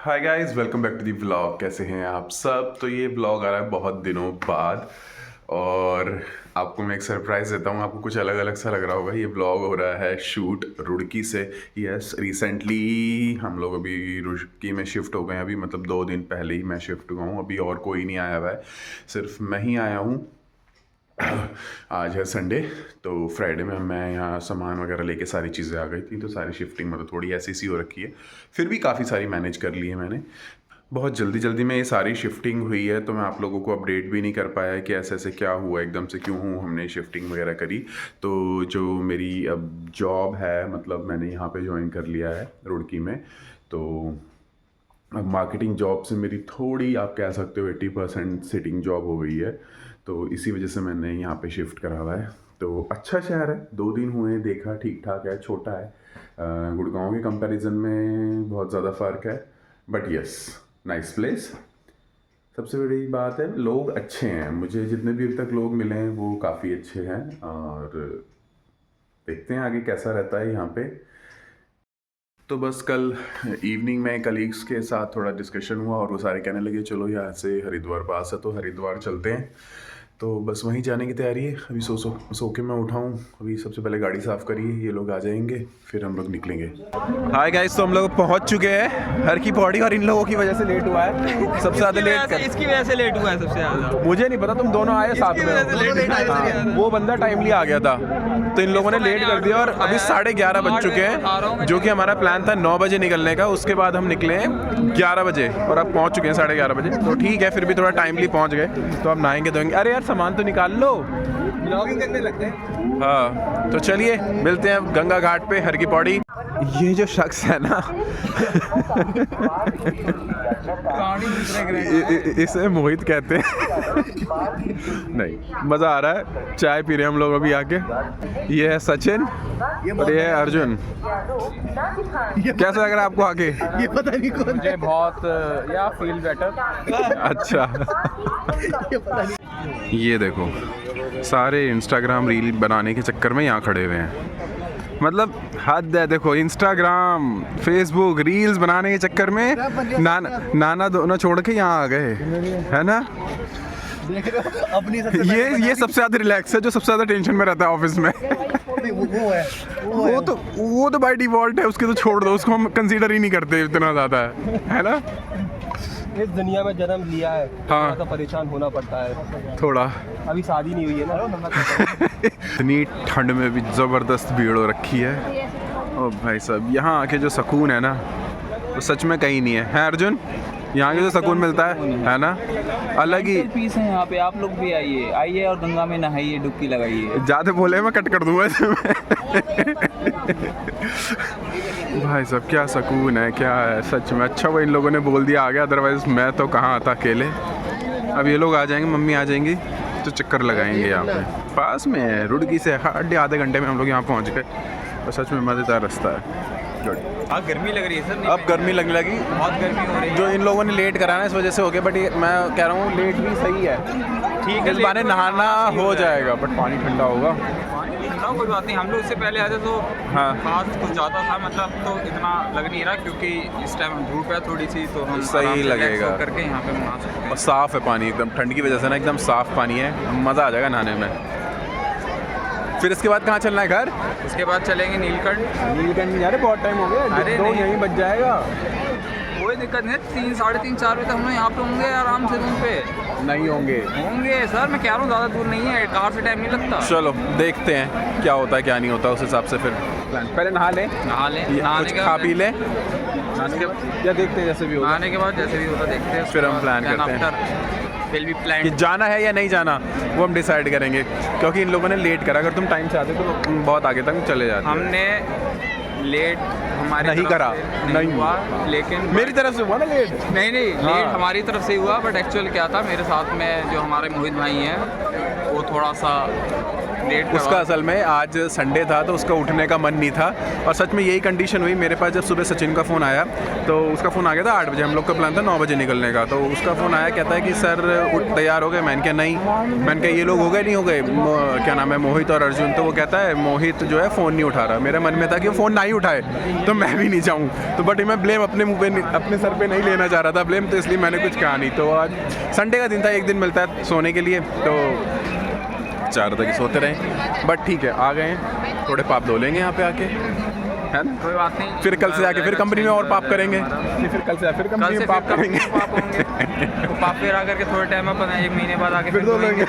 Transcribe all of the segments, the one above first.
Hi guys, welcome back to the vlog. कैसे हैं आप सब? तो ये व्लॉग आ रहा है बहुत दिनों बाद और आपको मैं एक सरप्राइज़ देता हूँ। आपको कुछ अलग अलग सा लग रहा होगा। ये व्लॉग हो रहा है शूट रुड़की से। यस, रिसेंटली हम लोग अभी रुड़की में शिफ्ट हो गए हैं। अभी मतलब 2 दिन पहले ही मैं शिफ्ट हुआ हूँ। अभी और कोई नहीं आया हुआ है, सिर्फ मैं ही आया हूँ। आज है संडे, तो फ्राइडे में मैं यहाँ सामान वगैरह लेके सारी चीज़ें आ गई थी, तो सारी शिफ्टिंग मतलब थोड़ी ऐसी सी हो रखी है। फिर भी काफ़ी सारी मैनेज कर ली है मैंने। बहुत जल्दी जल्दी में ये सारी शिफ्टिंग हुई है, तो मैं आप लोगों को अपडेट भी नहीं कर पाया कि ऐसे ऐसे क्या हुआ, एकदम से क्यों हमने शिफ्टिंग वगैरह करी। तो जो मेरी अब जॉब है, मतलब मैंने यहाँ पे ज्वाइन कर लिया है रुड़की में। तो अब मार्केटिंग जॉब से मेरी थोड़ी, आप कह सकते हो 80% सिटिंग जॉब हो गई है। तो इसी वजह से मैंने यहाँ पे शिफ्ट करा हुआ है। तो अच्छा शहर है, 2 दिन हुए, देखा, ठीक ठाक है, छोटा है। गुड़गांव के कंपैरिजन में बहुत ज़्यादा फ़र्क है, बट यस, नाइस प्लेस। सबसे बड़ी बात है, लोग अच्छे हैं। मुझे जितने भी अभी तक लोग मिले हैं वो काफ़ी अच्छे हैं, और देखते हैं आगे कैसा रहता है यहाँ पे। तो बस कल इवनिंग में कलीग्स के साथ थोड़ा डिस्कशन हुआ और वो सारे कहने लगे चलो यहाँ से हरिद्वार पास है तो हरिद्वार चलते हैं। तो बस वहीं जाने की तैयारी है। अभी सो के मैं उठाऊँ, अभी सबसे पहले गाड़ी साफ़ करिए, ये लोग आ जाएंगे, फिर हम लोग निकलेंगे। हाय गाइस, तो हम लोग पहुंच चुके हैं हर की पौड़ी, और इन लोगों की वजह से लेट हुआ है। सबसे ज़्यादा लेट इसकी वजह से लेट हुआ है सबसे ज़्यादा। मुझे नहीं पता, तुम दोनों आए साथ में। हाँ, वो बंदा टाइमली आ गया था, तो इन लोगों ने लेट कर दिया। और अभी 11:30 बज चुके हैं, जो कि हमारा प्लान था 9 बजे निकलने का। उसके बाद हम निकले 11 बजे और अब पहुंच चुके हैं 11:30 बजे। तो ठीक है, फिर भी थोड़ा टाइमली पहुंच गए। तो अब नहाएंगे धोएंगे। अरे यार, सामान तो निकाल लो, ब्लॉगिंग करने लगते हैं। हाँ, तो चलिए मिलते हैं गंगा घाट पे, हर की पौड़ी। ये जो शख्स है ना इसे मोहित कहते हैं। नहीं, मज़ा आ रहा है। चाय पी रहे हैं हम लोग अभी आके। ये है सचिन और ये है अर्जुन। कैसा लग रहा है आपको आके? ये पता नहीं कौन। मुझे बहुत या फील बेटर। अच्छा। ये देखो, सारे इंस्टाग्राम रील बनाने के चक्कर में यहाँ खड़े हुए हैं। मतलब हद है। देखो, इंस्टाग्राम, फेसबुक, रील्स बनाने के चक्कर में नाना दोनों छोड़ के यहाँ आ गए, है ना? ये सबसे ज़्यादा रिलैक्स है, जो सबसे ज़्यादा टेंशन में रहता है ऑफिस में। वो तो बाय डिफॉल्ट है, उसके तो छोड़ दो, उसको हम कंसीडर ही नहीं करते इतना ज़्यादा, है ना? इस दुनिया में जन्म लिया है, हाँ, तो परेशान होना पड़ता है थोड़ा। अभी शादी नहीं हुई है ना। इतनी ठंड में भी ज़बरदस्त भीड़ हो रखी है। ओ भाई साहब, यहाँ आके जो सुकून है ना, वो सच में कहीं नहीं है अर्जुन? यहाँ के जो सुकून मिलता है ना, अलग ही पीस है यहाँ पे। आप लोग भी आइए और गंगा में नहाइए, डुबकी लगाइए। ज़्यादा बोले मैं कट कर दूंगा भाई साहब, क्या सुकून है, क्या है सच में। अच्छा वो इन लोगों ने बोल दिया आ गया, अदरवाइज मैं तो कहाँ आता अकेले। अब ये लोग आ जाएंगे, मम्मी आ जाएंगी, तो चक्कर लगाएंगे यहाँ पे। पास में है, रुड़की से आधे घंटे में हम लोग यहाँ पहुँच गए। और सच में मज़ेदार रास्ता है। गर्मी लग रही है सर। अब गर्मी लगने लगी, बहुत गर्मी हो रही है। जो इन लोगों ने लेट कराना इस वजह से हो गया, बट मैं कह रहा हूँ लेट भी सही है। ठीक है, इस बारे नहाना हो जाएगा, बट पानी ठंडा होगा। ठंडा कोई बात नहीं। हम लोग उससे पहले आते तो हाँ, खास कुछ ज़्यादा था, मतलब तो इतना लग नहीं रहा, क्योंकि इस टाइम धूप है थोड़ी सी, तो हम सही लगेगा करके यहाँ पे नहा सकते हैं। और साफ़ है पानी, एकदम ठंड की वजह से ना एकदम साफ़ पानी है, मज़ा आ जाएगा नहाने में। फिर इसके बाद कहाँ चलना है? घर? उसके बाद चलेंगे नीलकंठ। यार बहुत टाइम हो गया, अरे दो नहीं। यहीं बच जाएगा। कोई दिक्कत नहीं है, 3, साढ़े 3, 4 बजे तक हम लोग यहाँ पे होंगे आराम से रूम पे। नहीं होंगे सर, मैं कह रहा हूँ ज़्यादा दूर नहीं है, कार से टाइम नहीं लगता। चलो देखते हैं क्या होता है क्या नहीं होता, उस हिसाब से फिर प्लान। पहले नहा लें, नहाने कुछ खा पी लें, या देखते हैं जैसे भी होगा। नहाने के बाद जैसे भी होता देखते हैं, फिर हम प्लान करते हैं कि जाना है या नहीं जाना, वो हम डिसाइड करेंगे। क्योंकि इन लोगों ने लेट करा, अगर तुम टाइम से आते तो बहुत आगे तक चले जाते। हमने लेट हमारी नहीं करा, नहीं हुआ, लेकिन मेरी तरफ से हुआ ना लेट। नहीं हाँ। लेट हमारी तरफ से हुआ, बट एक्चुअल क्या था, मेरे साथ में जो हमारे मोहित भाई हैं, वो थोड़ा सा लेट उसका असल में आज संडे था तो उसका उठने का मन नहीं था, और सच में यही कंडीशन हुई मेरे पास जब सुबह सचिन का फ़ोन आया। तो उसका फ़ोन आ गया था 8 बजे, हम लोग का प्लान था 9 बजे निकलने का। तो उसका फ़ोन आया, कहता है कि सर उठ तैयार हो गए। मैंने कहा नहीं, मैंने कहा ये लोग हो गए नहीं हो गए, क्या नाम है, मोहित और अर्जुन। तो वो कहता है मोहित जो है फ़ोन नहीं उठा रहा। मेरे मन में था कि वो फ़ोन ना ही उठाए तो मैं भी नहीं जाऊँ, तो बट मैं ब्लेम अपने मुँह पे अपने सर पे नहीं लेना चाह रहा था ब्लेम, तो इसलिए मैंने कुछ कहा नहीं। तो आज संडे का दिन था, एक दिन मिलता है सोने के लिए, तो 4 तक सोते रहे, बट ठीक है आ गए हैं, थोड़े पाप धो लेंगे यहाँ पे आके, है ना? कोई बात नहीं, फिर कल से आके फिर कंपनी में और पाप करेंगे, फिर कल से फिर कंपनी में पाप करेंगे, पाप होंगे तो पाप फिर आकर के थोड़े टाइम अपन 1 महीने बाद आके फिर धो लेंगे।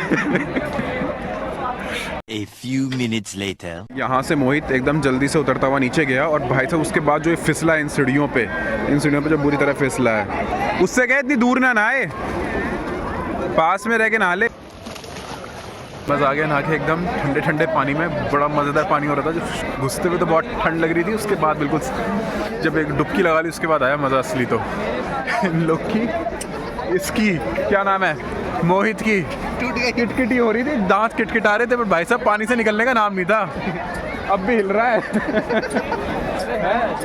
A few minutes later. यहाँ से मोहित एकदम जल्दी से उतरता हुआ नीचे गया, और भाई साहब उसके बाद जो ये फिसला इन सीढ़ियों पे जो बुरी तरह फिसला है, उससे कहे इतनी दूर ना नहाए, पास में रह के नहा ले। मज़ा आ गया नहा के, एकदम ठंडे ठंडे पानी में, बड़ा मज़ेदार पानी हो रहा था। जब घुसते हुए तो बहुत ठंड लग रही थी, उसके बाद बिल्कुल जब एक डुबकी लगा ली उसके बाद आया मज़ा असली। तो इन लोग की, इसकी क्या नाम है, मोहित की किटकिटी हो रही थी, दांत किटकिटा रहे थे, पर भाई साहब पानी से निकलने का नाम नहीं था। अब भी हिल रहा है।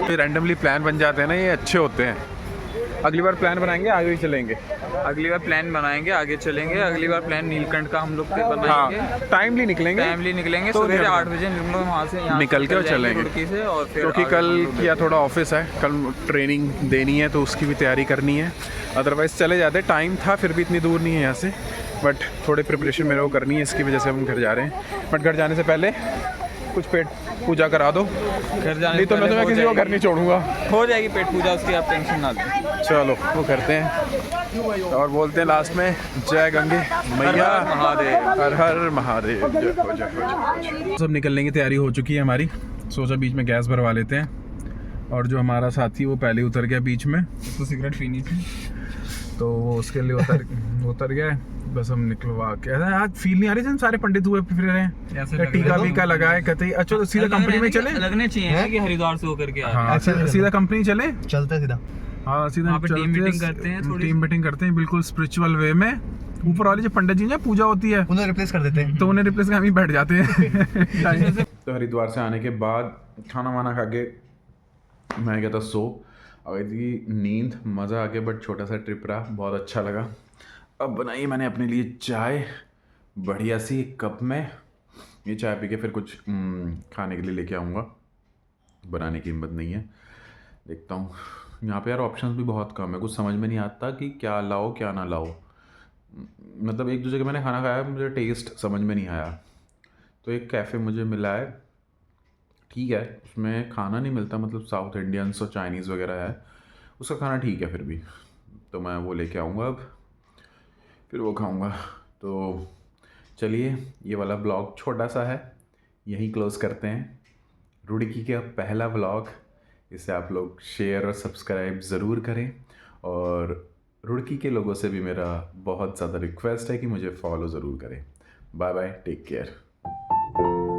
फिर रैंडमली प्लान बन जाते हैं ना, ये अच्छे होते हैं। अगली बार प्लान बनाएंगे, आगे भी चलेंगे। अगली बार प्लान बनाएंगे, आगे चलेंगे। अगली बार प्लान नीलकंठ का हम लोग बनाएंगे। हाँ, टाइमली निकलेंगे, तो सवेरे 8 बजे वहाँ से निकल के और चलेंगे, से, और फिर क्योंकि कल किया थोड़ा ऑफिस है, कल ट्रेनिंग देनी है तो उसकी भी तैयारी करनी है। अदरवाइज़ चले जाते, टाइम था, फिर भी इतनी दूर नहीं है यहाँ से, बट थोड़ी प्रिपरेशन मेरे को करनी है, इसकी वजह से हम घर जा रहे हैं। बट घर जाने से पहले कुछ पेट पूजा करा दो, घर जाने नहीं तो मैं तुम्हें किसी को घर नहीं छोड़ूंगा। हो जाएगी पेट पूजा, उसकी आप टेंशन ना लें। चलो वो करते हैं और बोलते हैं लास्ट में, जय गंगे मैया महादेव, हर हर महादेव, जय हो जय हो। सब निकलने की तैयारी हो चुकी है हमारी, सोचा बीच में गैस भरवा लेते हैं। और जो हमारा साथी वो पहले उतर गया बीच में, तो सिगरेट पीनी थी तो वो उसके लिए उतर गया। बस हम निकलवा के, आज फील नहीं आ रही, सारे पंडित हुए फिर रहे हैं, टीका वीका लगाए कहते हैं। अच्छा तो सीधा कंपनी में चले, लगने चाहिए कि हरिद्वार से होकर के हाँ, सीधा कंपनी चले, चलते सीधा, हाँ सीधा टीम मीटिंग करते हैं, टीम मीटिंग करते हैं बिल्कुल स्पिरिचुअल वे में। ऊपर वाले जो पंडित जी हैं पूजा होती है, उन्हें रिप्लेस कर देते हैं, तो उन्हें रिप्लेस कर हम ही बैठ जाते हैं। तो हरिद्वार से आने के बाद खाना वाना खा के मैं गया था सो, आ गई थी नींद, मज़ा आ गया, बट छोटा सा ट्रिप रहा, बहुत अच्छा लगा। अब बनाई मैंने अपने लिए चाय बढ़िया सी एक कप में, ये चाय पी के फिर कुछ खाने के लिए लेके आऊँगा, बनाने की हिम्मत नहीं है, देखता हूँ। यहाँ पे यार ऑप्शंस भी बहुत कम है, कुछ समझ में नहीं आता कि क्या लाओ क्या ना लाओ। मतलब एक दूसरे का मैंने खाना खाया, मुझे टेस्ट समझ में नहीं आया। तो एक कैफ़े मुझे मिला है, ठीक है, उसमें खाना नहीं मिलता, मतलब साउथ इंडियंस और चाइनीज़ वगैरह है, उसका खाना ठीक है फिर भी, तो मैं वो लेके आऊँगा अब, फिर वो खाऊँगा। तो चलिए ये वाला ब्लॉग छोटा सा है, यहीं क्लोज़ करते हैं। रुड़की का पहला ब्लॉग, इसे आप लोग शेयर और सब्सक्राइब ज़रूर करें, और रुड़की के लोगों से भी मेरा बहुत ज़्यादा रिक्वेस्ट है कि मुझे फॉलो ज़रूर करें। Bye bye, take care.